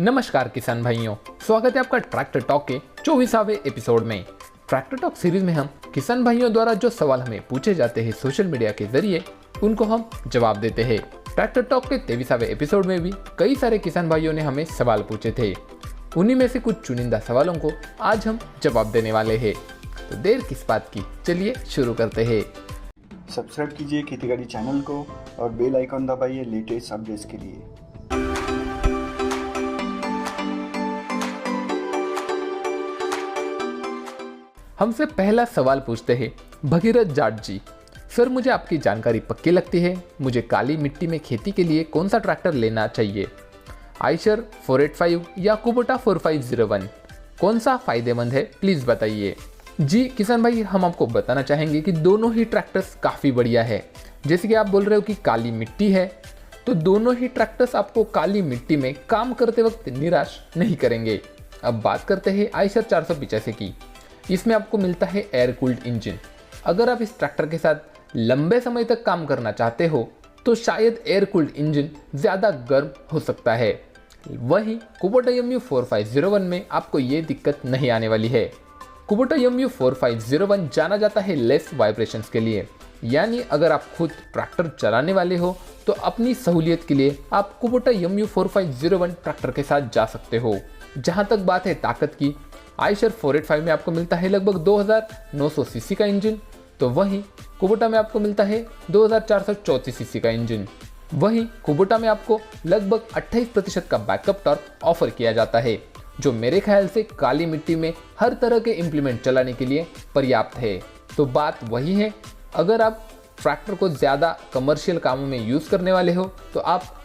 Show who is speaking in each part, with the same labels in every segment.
Speaker 1: नमस्कार किसान भाइयों, स्वागत है आपका ट्रैक्टर टॉक के 24वें एपिसोड में। ट्रैक्टर टॉक सीरीज में हम किसान भाइयों द्वारा जो सवाल हमें पूछे जाते हैं सोशल मीडिया के जरिए उनको हम जवाब देते हैं। ट्रैक्टर टॉक के 23वें एपिसोड में भी कई सारे किसान भाइयों ने हमें सवाल पूछे थे। उन्हीं में से कुछ चुनिंदा सवालों को आज हम जवाब देने वाले हैं। तो देर किस बात की, चलिए शुरू करते हैं।
Speaker 2: सब्सक्राइब कीजिए खेतीगाड़ी चैनल को और बेल आइकॉन दबाइए लेटेस्ट अपडेट्स के लिए।
Speaker 1: हमसे पहला सवाल पूछते हैं भगीरथ जाट जी। सर, मुझे आपकी जानकारी पक्की लगती है। मुझे काली मिट्टी में खेती के लिए कौन सा ट्रैक्टर लेना चाहिए? आयशर 485 या कुबोटा 4501, कौन सा फायदेमंद है, प्लीज़ बताइए। जी किसान भाई, हम आपको बताना चाहेंगे कि दोनों ही ट्रैक्टर्स काफ़ी बढ़िया है। जैसे कि आप बोल रहे हो कि काली मिट्टी है, तो दोनों ही ट्रैक्टर्स आपको काली मिट्टी में काम करते वक्त निराश नहीं करेंगे। अब बात करते हैं आयशर 485 की। इसमें आपको मिलता है एयर कूल्ड इंजन। अगर आप इस ट्रैक्टर के साथ लंबे समय तक काम करना चाहते हो तो शायद एयर कूल्ड इंजन ज़्यादा गर्म हो सकता है। वहीं कुबोटा MU 4501 में आपको ये दिक्कत नहीं आने वाली है। कुबोटा MU 4501 जाना जाता है लेस वाइब्रेशंस के लिए, यानी अगर आप खुद ट्रैक्टर चलाने वाले हो तो अपनी सहूलियत के लिए आप कुबोटा MU 4501 ट्रैक्टर के साथ जा सकते हो। जहाँ तक बात है ताकत की, आयशर 485 में आपको मिलता है लगभग 2900 सीसी का इंजन, तो वहीं कुबोटा में आपको मिलता है 2434 सीसी का इंजन। वहीं कुबोटा में आपको लगभग 28% का बैकअप टॉर्क ऑफर किया जाता है, जो मेरे ख्याल से काली मिट्टी में हर तरह के इंप्लीमेंट चलाने के लिए पर्याप्त है। तो बात वही है, अगर आप ट्रैक्टर को ज़्यादा कमर्शियल कामों में यूज़ करने वाले हो तो आप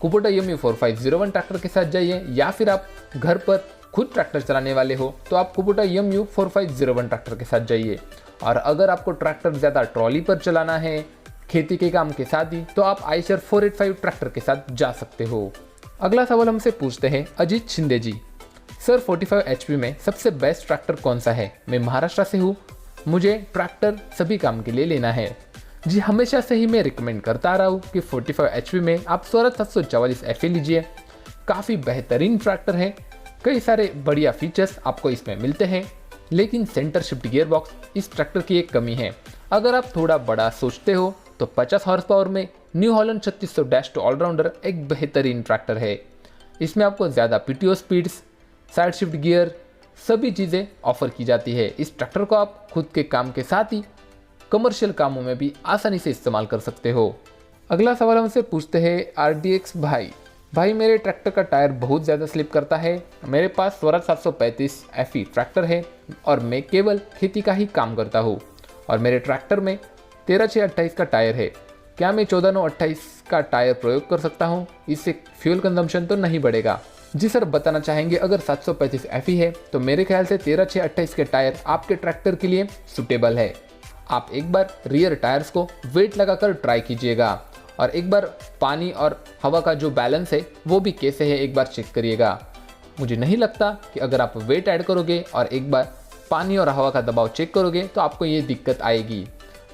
Speaker 1: कुबोटा MU 4501 ट्रैक्टर के साथ जाइए, या फिर आप घर पर खुद ट्रैक्टर चलाने वाले हो तो आप कुबोटा MU 4501 ट्रैक्टर के साथ जाइए। और अगर आपको ट्रैक्टर ज़्यादा ट्रॉली पर चलाना है खेती के काम के साथ ही, तो आप आयशर 485 ट्रैक्टर के साथ जा सकते हो। अगला सवाल हमसे पूछते हैं अजीत शिंदे जी। सर, 45 HP में सबसे बेस्ट ट्रैक्टर कौन सा है? मैं महाराष्ट्र से हूँ, मुझे ट्रैक्टर सभी काम के लिए लेना है। जी, हमेशा से ही मैं रिकमेंड करता आ रहा हूँ कि 45 HP में आप स्वराज 744 FE लीजिए। काफ़ी बेहतरीन ट्रैक्टर है, कई सारे बढ़िया फीचर्स आपको इसमें मिलते हैं, लेकिन सेंटर शिफ्ट गियर बॉक्स इस ट्रैक्टर की एक कमी है। अगर आप थोड़ा बड़ा सोचते हो तो 50 हॉर्स पावर में न्यू हॉलैंड 3600-2 ऑलराउंडर एक बेहतरीन ट्रैक्टर है। इसमें आपको ज़्यादा PTO speeds, side shift gear, सभी चीज़ें ऑफर की जाती है। इस ट्रैक्टर को आप खुद के काम के साथ ही कमर्शियल कामों में भी आसानी से इस्तेमाल कर सकते हो। अगला सवाल हमसे पूछते हैं RDX भाई, मेरे ट्रैक्टर का टायर बहुत ज़्यादा स्लिप करता है। मेरे पास स्वराज 735 FE ट्रैक्टर है और मैं केवल खेती का ही काम करता हूँ, और मेरे ट्रैक्टर में 13628 का टायर है। क्या मैं 14928 का टायर प्रयोग कर सकता हूँ? इससे फ्यूल कंजम्पशन तो नहीं बढ़ेगा? जी सर, बताना चाहेंगे, अगर 735 FE है तो मेरे ख्याल से 13628 के टायर आपके ट्रैक्टर के लिए सुटेबल है। आप एक बार रियर टायर्स को वेट लगाकर ट्राई कीजिएगा और एक बार पानी और हवा का जो बैलेंस है वो भी कैसे है एक बार चेक करिएगा। मुझे नहीं लगता कि अगर आप वेट ऐड करोगे और एक बार पानी और हवा का दबाव चेक करोगे तो आपको ये दिक्कत आएगी।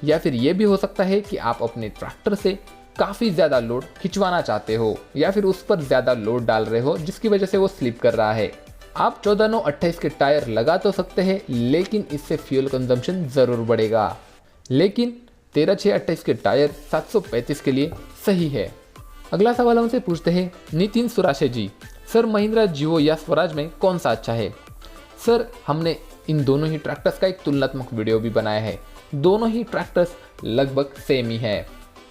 Speaker 1: या फिर ये भी हो सकता है कि आप अपने ट्रैक्टर से काफ़ी ज़्यादा लोड खिंचवाना चाहते हो या फिर उस पर ज़्यादा लोड डाल रहे हो जिसकी वजह से वो स्लिप कर रहा है। आप 14928 के टायर लगा तो सकते हैं, लेकिन इससे फ्यूल कंजम्पशन ज़रूर बढ़ेगा। लेकिन 13628 के टायर 735 के लिए सही है। अगला सवाल हमसे पूछते हैं नितिन सुराशे जी। सर, महिंद्रा जियो या स्वराज में कौन सा अच्छा है? सर, हमने इन दोनों ही ट्रैक्टर्स का एक तुलनात्मक वीडियो भी बनाया है। दोनों ही ट्रैक्टर्स लगभग सेम ही है,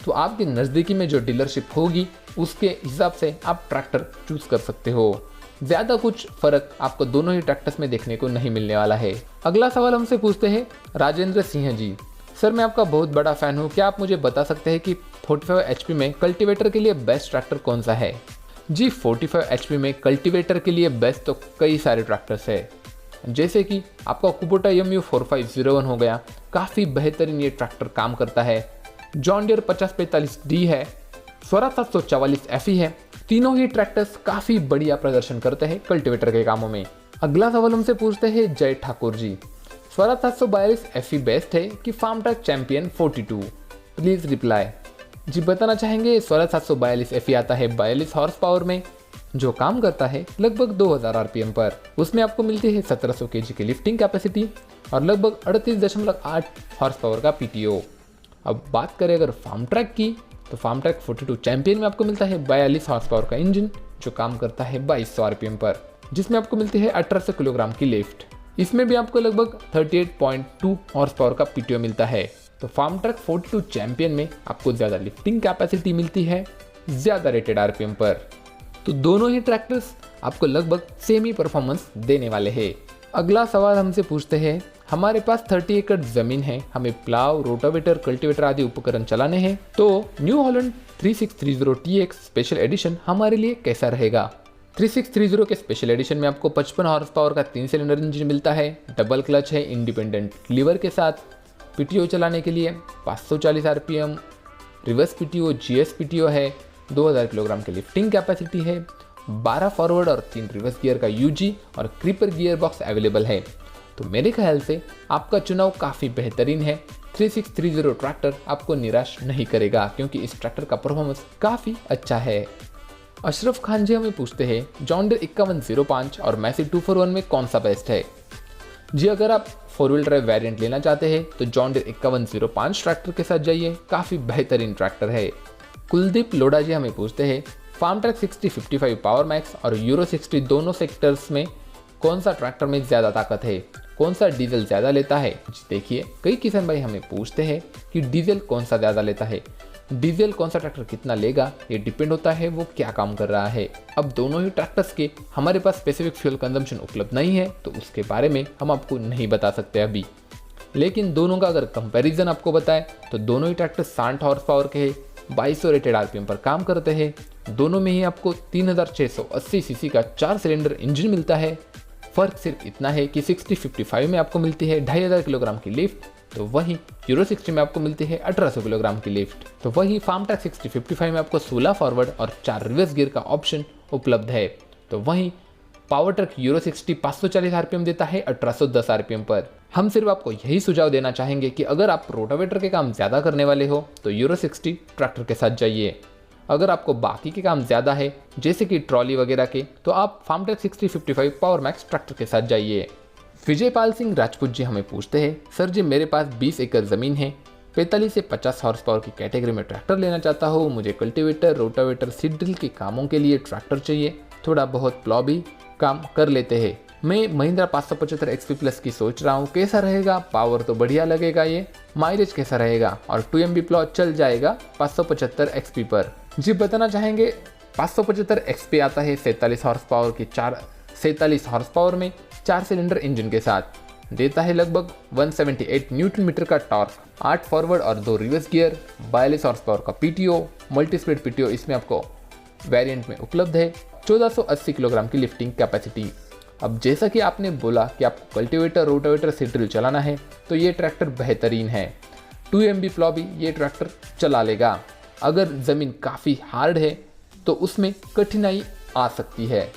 Speaker 1: तो आपके नज़दीकी में जो डीलरशिप होगी उसके हिसाब से आप ट्रैक्टर चूज कर सकते हो। ज़्यादा कुछ फ़र्क आपको दोनों ही ट्रैक्टर्स में देखने को नहीं मिलने वाला है। अगला सवाल हमसे पूछते हैं राजेंद्र सिंह जी। सर, मैं आपका बहुत बड़ा फ़ैन हूँ, क्या आप मुझे बता सकते हैं कि 45 HP में कल्टीवेटर के लिए बेस्ट ट्रैक्टर कौन सा है? जी, 45 HP में कल्टीवेटर के लिए बेस्ट तो कई सारे ट्रैक्टर्स है, जैसे कि आपका कुबोटा MU 4501 हो गया, काफ़ी बेहतरीन ये ट्रैक्टर काम करता है। जॉन डियर 5045D है, स्वराज 744 FE है। तीनों ही ट्रैक्टर्स काफ़ी बढ़िया प्रदर्शन करते हैं कल्टीवेटर के कामों में। अगला सवाल हमसे पूछते हैं जय ठाकुर जी। स्वराज 742 FE बेस्ट है कि Farmtrac Champion 42? Please reply. जी, बताना चाहेंगे, स्वराज 742 FE आता है 42 हॉर्स पावर में, जो काम करता है लगभग 2000 आरपीएम पर। उसमें आपको मिलती है 1700 केजी की लिफ्टिंग कैपेसिटी और लगभग 38.8 हॉर्स पावर का पीटीओ। अब बात करें अगर फार्म ट्रैक की, तो फार्म ट्रैक 42 चैंपियन में आपको मिलता है 42 हॉर्स पावर का इंजन जो काम करता है 2200 आरपीएम पर, जिसमें आपको मिलती है 1800 किलोग्राम की लिफ्ट। इसमें भी आपको लगभग 38.2 हॉर्स पावर का पीटीओ मिलता है। तो फार्म ट्रैक 42 चैंपियन में आपको ज़्यादा लिफ्टिंग कैपेसिटी मिलती है, ज़्यादा रेटेड आरपीएम पर। तो दोनों ही ट्रैक्टर्स आपको लगभग सेम ही परफॉर्मेंस देने वाले हैं। अगला सवाल हमसे पूछते हैं, हमारे पास 30 एकड़ ज़मीन है, हमें प्लाव, रोटावेटर, कल्टीवेटर आदि उपकरण चलाने हैं, तो new Holland 3630 TX special edition हमारे लिए कैसा रहेगा। 3630 के स्पेशल एडिशन में आपको 55 हॉर्स पावर का 3 सिलेंडर इंजन मिलता है, डबल क्लच है इंडिपेंडेंट लीवर के साथ, पीटीओ चलाने के लिए 540 RPM, reverse PTO, GS PTO है, 2000 किलोग्राम की लिफ्टिंग कैपेसिटी है, 12 फॉरवर्ड और 3 रिवर्स गियर का यूजी और क्रीपर गियर बॉक्स अवेलेबल है। तो मेरे ख्याल से आपका चुनाव काफ़ी बेहतरीन है। 3630 ट्रैक्टर आपको निराश नहीं करेगा क्योंकि इस ट्रैक्टर का परफॉर्मेंस काफ़ी अच्छा है। अशरफ खान जी हमें पूछते हैं, जॉन डीरे 5105 और मैसी 241 में कौन सा बेस्ट है। जी अगर आप 4 व्हील ड्राइव वेरिएंट लेना चाहते हैं तो जॉन डीरे 5105 ट्रैक्टर के साथ जाइए, काफ़ी बेहतरीन ट्रैक्टर है। कुलदीप लोढ़ा जी हमें पूछते हैं, फार्म ट्रैक 6055 पावर मैक्स और यूरो 60 दोनों सेक्टर्स में कौन सा ट्रैक्टर में ज़्यादा ताकत है, कौन सा डीजल ज़्यादा लेता है। जी देखिए, कई किसान भाई हमें पूछते हैं कि डीजल कौन सा ज़्यादा लेता है। डीजल कौन सा ट्रैक्टर कितना लेगा ये डिपेंड होता है वो क्या काम कर रहा है। अब दोनों ही ट्रैक्टर्स के हमारे पास स्पेसिफिक फ्यूल कंजम्पशन उपलब्ध नहीं है तो उसके बारे में हम आपको नहीं बता सकते अभी, लेकिन दोनों का अगर कंपैरिजन आपको बताएं तो दोनों ही ट्रैक्टर 60 हॉर्स पावर के हैं, 2200 रेटेड आरपीएम पर काम करते हैं। दोनों में ही आपको 3680 सीसी का 4 सिलेंडर इंजन मिलता है। फर्क सिर्फ इतना है कि 6055 में आपको मिलती है 2500 किलोग्राम की लिफ्ट, तो वहीं यूरो 60 में आपको मिलती है 1800 किलोग्राम की लिफ्ट। तो वहीं फार्म ट्रैक 6055 में आपको 16 फॉरवर्ड और 4 रिवर्स गियर का ऑप्शन उपलब्ध है। तो वहीं पावर ट्रैक यूरो 60 540 आरपीएम देता है 1810 आरपीएम पर। हम सिर्फ आपको यही सुझाव देना चाहेंगे कि अगर आप रोटावेटर के काम ज़्यादा करने वाले हो तो यूरो 60 ट्रैक्टर के साथ जाइए। अगर आपको बाकी के काम ज़्यादा है जैसे कि ट्रॉली वगैरह के, तो आप Farmtrac 6055 power max tractor के साथ जाइए। विजयपाल सिंह राजपूत जी हमें पूछते हैं, सर जी मेरे पास 20 एकड़ ज़मीन है, 45 से 50 हॉर्स पावर की कैटेगरी में ट्रैक्टर लेना चाहता हूँ। मुझे कल्टीवेटर, रोटावेटर, सीड ड्रिल के कामों के लिए ट्रैक्टर चाहिए, थोड़ा बहुत प्लॉ भी काम कर लेते हैं। मैं महिंद्रा 575 XP प्लस की सोच रहा हूँ, कैसा रहेगा। पावर तो बढ़िया लगेगा, ये माइलेज कैसा रहेगा और 2 MB प्लॉ चल जाएगा 575 XP पर। जी बताना चाहेंगे 575 XP आता है 47 हॉर्स पावर की 47 हॉर्स पावर में 4 सिलेंडर इंजन के साथ, देता है लगभग 178 न्यूटन मीटर का टॉर्क, 8 फॉरवर्ड और 2 रिवर्स गियर, 42 हॉर्स पावर का पीटीओ, मल्टी स्पीड पीटीओ इसमें आपको वेरिएंट में उपलब्ध है, 1480 किलोग्राम की लिफ्टिंग कैपेसिटी। अब जैसा कि आपने बोला कि आपको कल्टीवेटर, रोटावेटर, सीड ड्रिल चलाना है तो ये ट्रैक्टर बेहतरीन है। 2 MB प्लॉ भी ये ट्रैक्टर चला लेगा। अगर ज़मीन काफ़ी हार्ड है तो उसमें कठिनाई आ सकती है,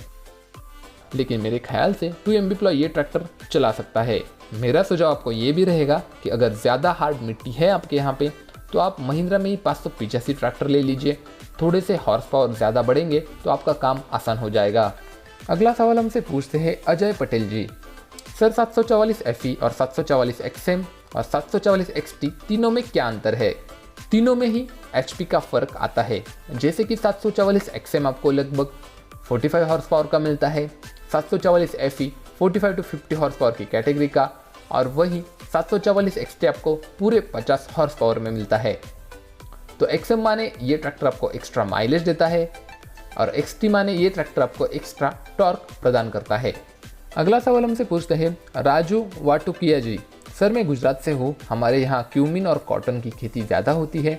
Speaker 1: लेकिन मेरे ख्याल से 2 MB प्लॉ ये ट्रैक्टर चला सकता है। मेरा सुझाव आपको ये भी रहेगा कि अगर ज़्यादा हार्ड मिट्टी है आपके यहाँ पे तो आप महिंद्रा में ही 585 ट्रैक्टर ले लीजिए, थोड़े से हॉर्स पावर ज़्यादा बढ़ेंगे तो आपका काम आसान हो जाएगा। अगला सवाल हमसे पूछते हैं अजय पटेल जी, सर 744 FE और 744 XM और 744 XT तीनों में क्या अंतर है। तीनों में ही HP का फ़र्क आता है, जैसे कि 744 XM आपको लगभग 45 हॉर्स पावर का मिलता है, 744 FE 45 to 50 हॉर्स पावर की कैटेगरी का, और वही 744 XT आपको पूरे 50 हॉर्स पावर में मिलता है। तो XM माने ये ट्रैक्टर आपको एक्स्ट्रा माइलेज देता है और XT माने ये ट्रैक्टर आपको एक्स्ट्रा टॉर्क प्रदान करता है। अगला सवाल हमसे पूछते हैं राजू वाटुकिया जी, सर मैं गुजरात से हूँ, हमारे यहाँ क्यूमिन और कॉटन की खेती ज़्यादा होती है।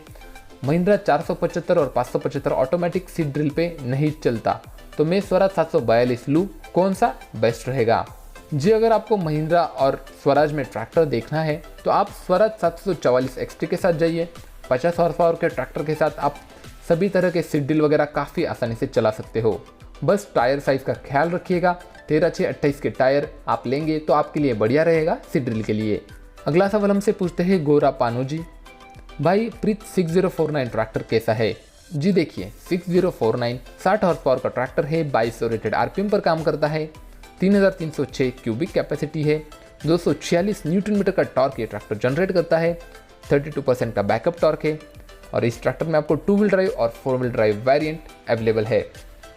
Speaker 1: महिंद्रा 475 और 575 ऑटोमेटिक सीड ड्रिल पे नहीं चलता, तो मैं स्वराज 742 लूँ, कौन सा बेस्ट रहेगा। जी अगर आपको महिंद्रा और स्वराज में ट्रैक्टर देखना है तो आप स्वराज 744 XT के साथ जाइए। 50 हॉर्स पावर के ट्रैक्टर के साथ आप सभी तरह के सीड ड्रिल वगैरह काफ़ी आसानी से चला सकते हो। बस टायर साइज़ का ख्याल रखिएगा, 13/6/28 के टायर आप लेंगे तो आपके लिए बढ़िया रहेगा सीड ड्रिल के लिए। अगला सवाल हमसे पूछते हैं गोरा पानू जी, भाई प्रीत 6049 ट्रैक्टर कैसा है। जी देखिए 6049 60 हॉर्स पावर का ट्रैक्टर है, 2200 रेटेड आरपीएम पर काम करता है, 3306 क्यूबिक कैपेसिटी है, 246 न्यूटन मीटर का टॉर्क ये ट्रैक्टर जनरेट करता है, 32% का बैकअप टॉर्क है और इस ट्रैक्टर में आपको 2 व्हील ड्राइव और 4 व्हील ड्राइव वेरिएंट अवेलेबल है।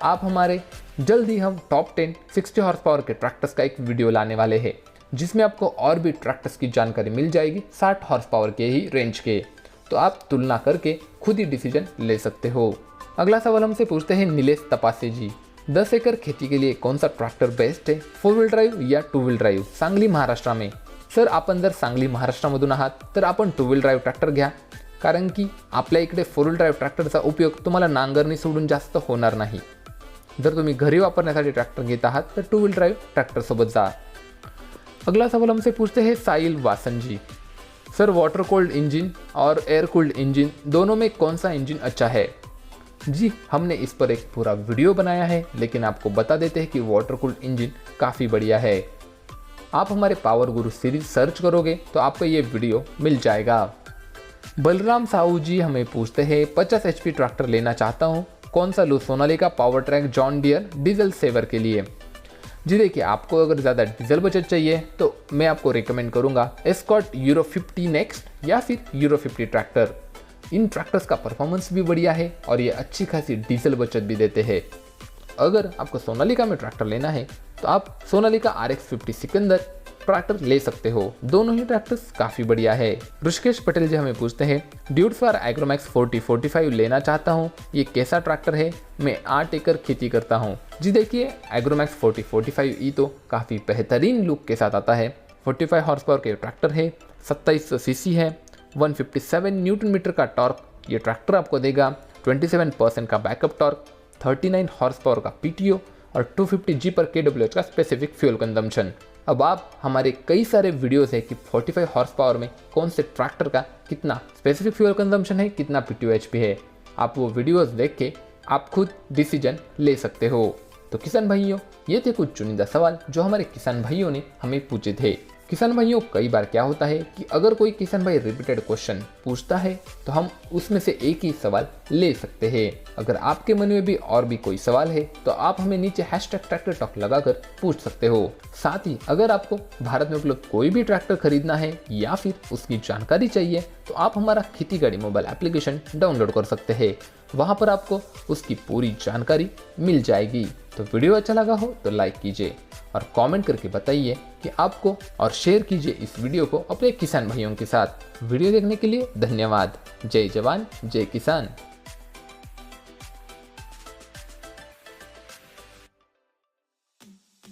Speaker 1: आप हमारे जल्द ही हम टॉप 10 60 हॉर्स पावर के ट्रैक्टर्स का एक वीडियो लाने वाले हैं, जिसमें आपको और भी ट्रैक्टर्स की जानकारी मिल जाएगी 60 हॉर्स पावर के ही रेंज के, तो आप तुलना करके खुद ही डिसीजन ले सकते हो। अगला सवाल हमसे पूछते हैं नीलेश तपासे जी, 10 एकड़ खेती के लिए कौन सा ट्रॅक्टर बेस्ट आहे, 4 व्हील ड्राईव्ह या 2 व्हील ड्राईव्ह, सांगली महाराष्ट्रामध्ये? सर आपण जर सांगली महाराष्ट्रामधून आहात तर आपण 2 व्हील ड्राईव्ह ट्रॅक्टर घ्या, कारण की आपल्या इकडे 4 व्हील ड्राईव्ह ट्रॅक्टरचा उपयोग तुम्हाला नांगरणी सोडून जास्त होणार नाही। जर तुम्ही घरी वापरण्यासाठी ट्रॅक्टर घेत आहात तर 2 व्हील ड्राईव्ह ट्रॅक्टर सोबत जा। अगला सवाल हमसे पूछते हैं साहिल वासन जी, सर वाटर कोल्ड इंजन और एयर कूल्ड इंजन दोनों में कौन सा इंजन अच्छा है? जी हमने इस पर एक पूरा वीडियो बनाया है, लेकिन आपको बता देते हैं कि वाटर कूल्ड इंजन काफ़ी बढ़िया है। आप हमारे पावर गुरु सीरीज सर्च करोगे तो आपको ये वीडियो मिल जाएगा। बलराम साहू जी हमें पूछते हैं 50 HP ट्रैक्टर लेना चाहता हूँ, कौन सा लूँ, Sonalika Powertrac John Deere diesel saver के लिए? जी देखिए आपको अगर ज़्यादा डीजल बचत चाहिए तो मैं आपको रिकमेंड करूँगा एस्कॉर्ट यूरो 50 नेक्स्ट या फिर यूरो 50 ट्रैक्टर। इन ट्रैक्टर्स का परफॉर्मेंस भी बढ़िया है और ये अच्छी खासी डीजल बचत भी देते हैं। अगर आपको सोनालिका में ट्रैक्टर लेना है तो आप सोनालिका RX 50 सिकंदर ट्रैक्टर ले सकते हो, दोनों ही ट्रैक्टर्स काफ़ी बढ़िया है। ऋषिकेश पटेल जी हमें पूछते हैं ड्यूट्स फॉर एग्रोमैक्स 4045 लेना चाहता हूँ, ये कैसा ट्रैक्टर है, मैं 8 एकड़ खेती करता हूँ। जी देखिए एग्रोमैक्स 4045 तो काफ़ी बेहतरीन लुक के साथ आता है, 45 हॉर्स पावर के ट्रैक्टर है, 2700 सीसी है, 157 न्यूटन मीटर का टॉर्क ये ट्रैक्टर आपको देगा, 27% का बैकअप टॉर्क, 39 हॉर्स पावर का PTO और 250 G पर kWh का स्पेसिफिक फ्यूल कंजम्पशन। अब आप हमारे कई सारे वीडियोस है कि 45 हॉर्स पावर में कौन से ट्रैक्टर का कितना स्पेसिफिक फ्यूल कंजम्पशन है, कितना PTO HP है, आप वो वीडियोस देख के आप खुद डिसीजन ले सकते हो। तो किसान भाइयों ये थे कुछ चुनिंदा सवाल जो हमारे किसान भाइयों ने हमें पूछे थे। किसान भाइयों कई बार क्या होता है कि अगर कोई किसान भाई रिपीटेड क्वेश्चन पूछता है तो हम उसमें से एक ही सवाल ले सकते हैं। अगर आपके मन में भी और भी कोई सवाल है तो आप हमें नीचे #ट्रैक्टर टॉक लगाकर पूछ सकते हो। साथ ही अगर आपको भारत में उपलब्ध कोई भी ट्रैक्टर खरीदना है या फिर उसकी जानकारी चाहिए तो आप हमारा खेती गाड़ी मोबाइल एप्लीकेशन डाउनलोड कर सकते हैं, वहाँ पर आपको उसकी पूरी जानकारी मिल जाएगी। तो वीडियो अच्छा लगा हो तो लाइक कीजिए और कमेंट करके बताइए कि आपको, और शेयर कीजिए इस वीडियो को अपने किसान भाइयों के साथ। वीडियो देखने के लिए धन्यवाद। जय जवान जय किसान।